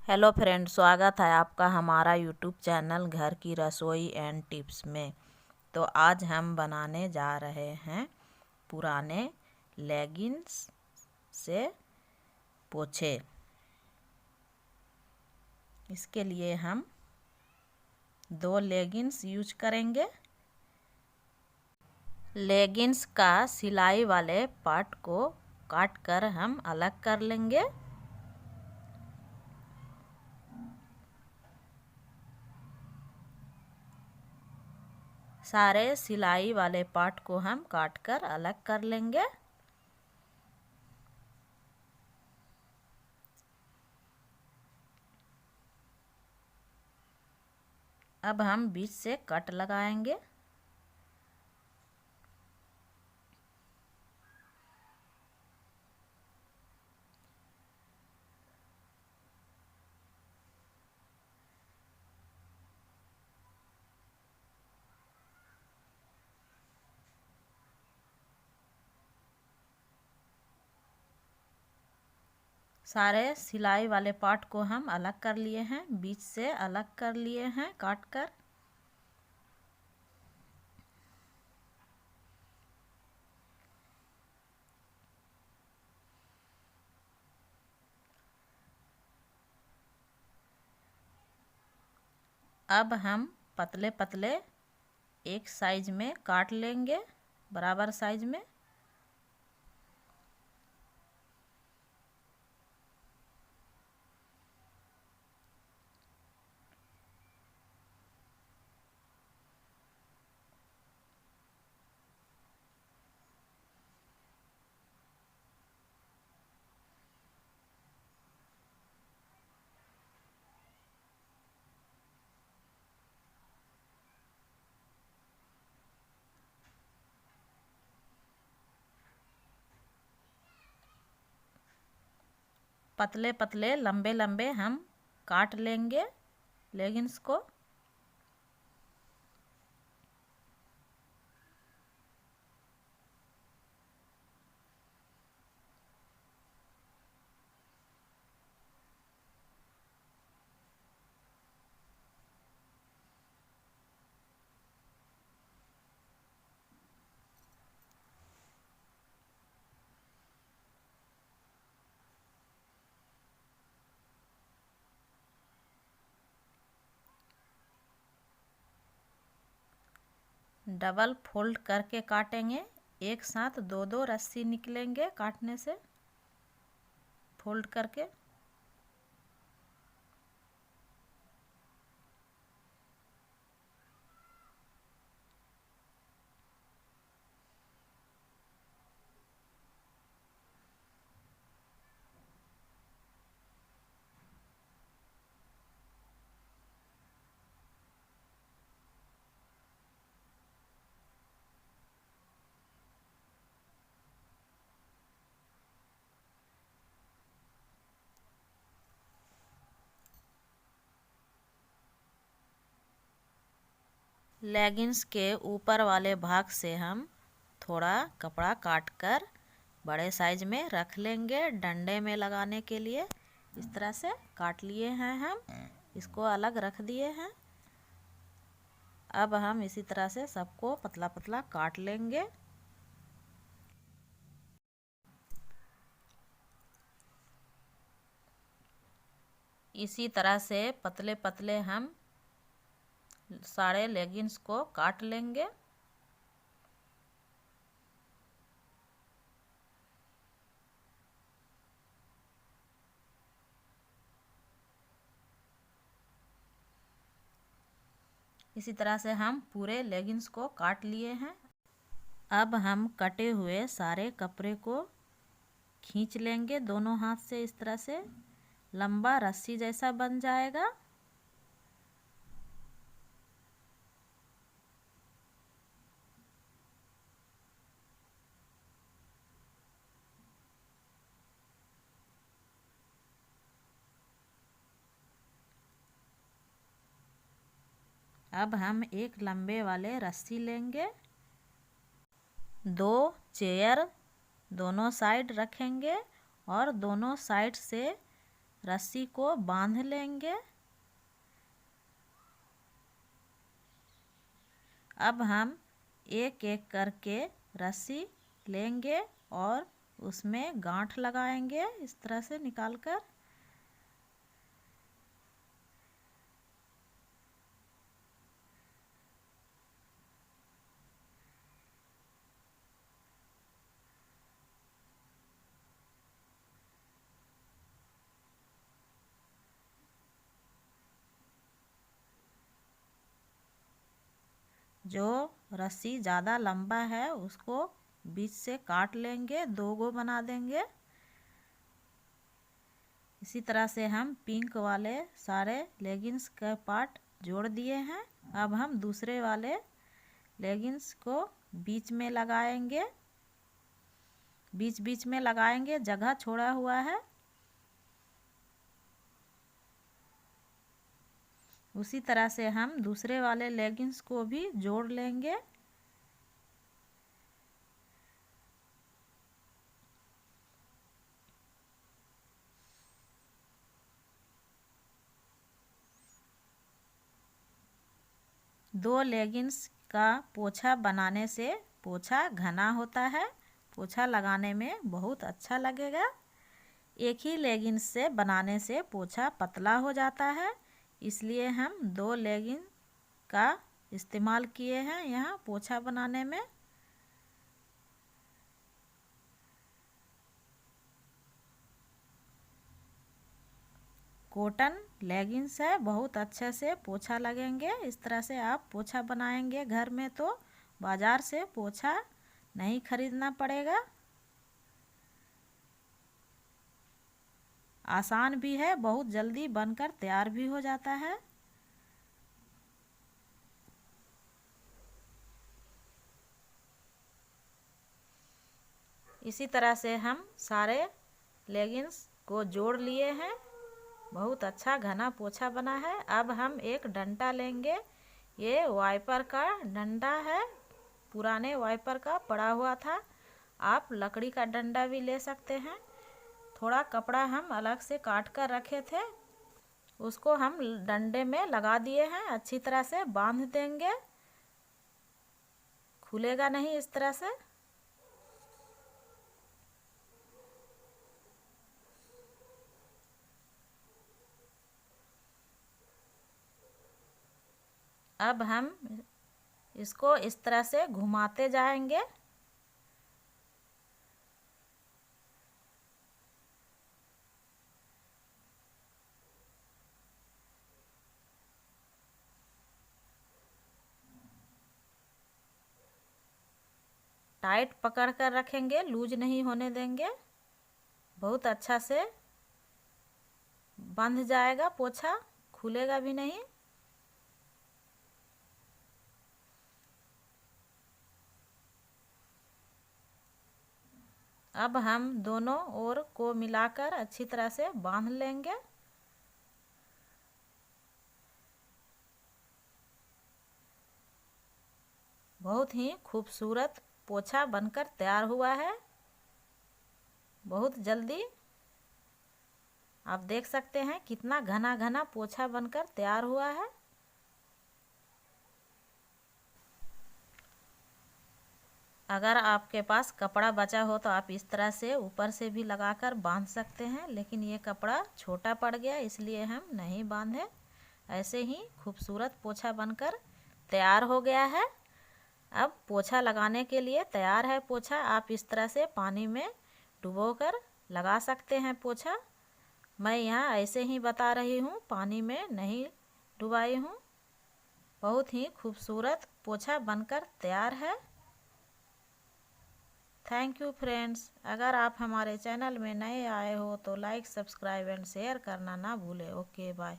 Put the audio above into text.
Hello friend, स्वागत है आपका हमारा यूट्यूब चैनल घर की रसोई एंड टिप्स में। तो आज हम बनाने जा रहे हैं पुराने लेगिंग्स से पोछे। इसके लिए हम 2 लेगिंग्स यूज करेंगे। लेगिंग्स का सिलाई वाले पार्ट को काट कर हम अलग कर लेंगे। सारे सिलाई वाले पार्ट को हम काट कर अलग कर लेंगे। अब हम बीच से कट लगाएंगे। सारे सिलाई वाले पार्ट को हम अलग कर लिए हैं, बीच से अलग कर लिए हैं काट कर। अब हम पतले पतले एक साइज में काट लेंगे, बराबर साइज में। पतले पतले लंबे लंबे हम काट लेंगे लेगिंग्स को। डबल फोल्ड करके काटेंगे, एक साथ दो दो रस्सी निकलेंगे काटने से, फोल्ड करके। लेगिंग्स के ऊपर वाले भाग से हम थोड़ा कपड़ा काट कर बड़े साइज में रख लेंगे डंडे में लगाने के लिए। इस तरह से काट लिए हैं, हम इसको अलग रख दिए हैं। अब हम इसी तरह से सबको पतला पतला काट लेंगे। इसी तरह से पतले पतले हम सारे लेगिंग्स को काट लेंगे। इसी तरह से हम पूरे लेगिंग्स को काट लिए हैं। अब हम कटे हुए सारे कपड़े को खींच लेंगे दोनों हाथ से, इस तरह से लंबा रस्सी जैसा बन जाएगा। अब हम एक लंबे वाले रस्सी लेंगे, 2 चेयर दोनों साइड रखेंगे और दोनों साइड से रस्सी को बांध लेंगे। अब हम एक एक करके रस्सी लेंगे और उसमें गांठ लगाएंगे इस तरह से निकालकर। जो रस्सी ज़्यादा लंबा है उसको बीच से काट लेंगे, 2 गो बना देंगे। इसी तरह से हम पिंक वाले सारे लेगिंग्स के पार्ट जोड़ दिए हैं। अब हम दूसरे वाले लेगिंग्स को बीच में लगाएंगे, बीच बीच में लगाएंगे, जगह छोड़ा हुआ है। उसी तरह से हम दूसरे वाले लेगिंग्स को भी जोड़ लेंगे। दो लेगिंग्स का पोछा बनाने से पोछा घना होता है, पोछा लगाने में बहुत अच्छा लगेगा। एक ही लेगिंग्स से बनाने से पोछा पतला हो जाता है, इसलिए हम 2 लेगिंग का इस्तेमाल किए हैं यहाँ पोछा बनाने में। कॉटन लेगिंग्स है, बहुत अच्छे से पोछा लगेंगे। इस तरह से आप पोछा बनाएंगे घर में तो बाज़ार से पोछा नहीं खरीदना पड़ेगा। आसान भी है, बहुत जल्दी बनकर तैयार भी हो जाता है। इसी तरह से हम सारे लेगिंग्स को जोड़ लिए हैं। बहुत अच्छा घना पोछा बना है। अब हम एक डंडा लेंगे, ये वाइपर का डंडा है, पुराने वाइपर का पड़ा हुआ था। आप लकड़ी का डंडा भी ले सकते हैं। थोड़ा कपड़ा हम अलग से काट कर रखे थे, उसको हम डंडे में लगा दिए हैं। अच्छी तरह से बांध देंगे, खुलेगा नहीं इस तरह से। अब हम इसको इस तरह से घुमाते जाएंगे। टाइट पकड़ कर रखेंगे, लूज नहीं होने देंगे। बहुत अच्छा से बंध जाएगा पोछा, खुलेगा भी नहीं। अब हम दोनों ओर को मिलाकर अच्छी तरह से बांध लेंगे। बहुत ही खूबसूरत पोछा बनकर तैयार हुआ है, बहुत जल्दी। आप देख सकते हैं कितना घना घना पोछा बनकर तैयार हुआ है। अगर आपके पास कपड़ा बचा हो तो आप इस तरह से ऊपर से भी लगाकर बांध सकते हैं, लेकिन ये कपड़ा छोटा पड़ गया इसलिए हम नहीं बांधे। ऐसे ही खूबसूरत पोछा बनकर तैयार हो गया है। अब पोछा लगाने के लिए तैयार है पोछा। आप इस तरह से पानी में डुबोकर लगा सकते हैं पोछा। मैं यहाँ ऐसे ही बता रही हूँ, पानी में नहीं डुबाई हूँ। बहुत ही खूबसूरत पोछा बनकर तैयार है। Thank you friends. अगर आप हमारे चैनल में नए आए हो तो लाइक, सब्सक्राइब एंड शेयर करना ना भूलें। Okay bye.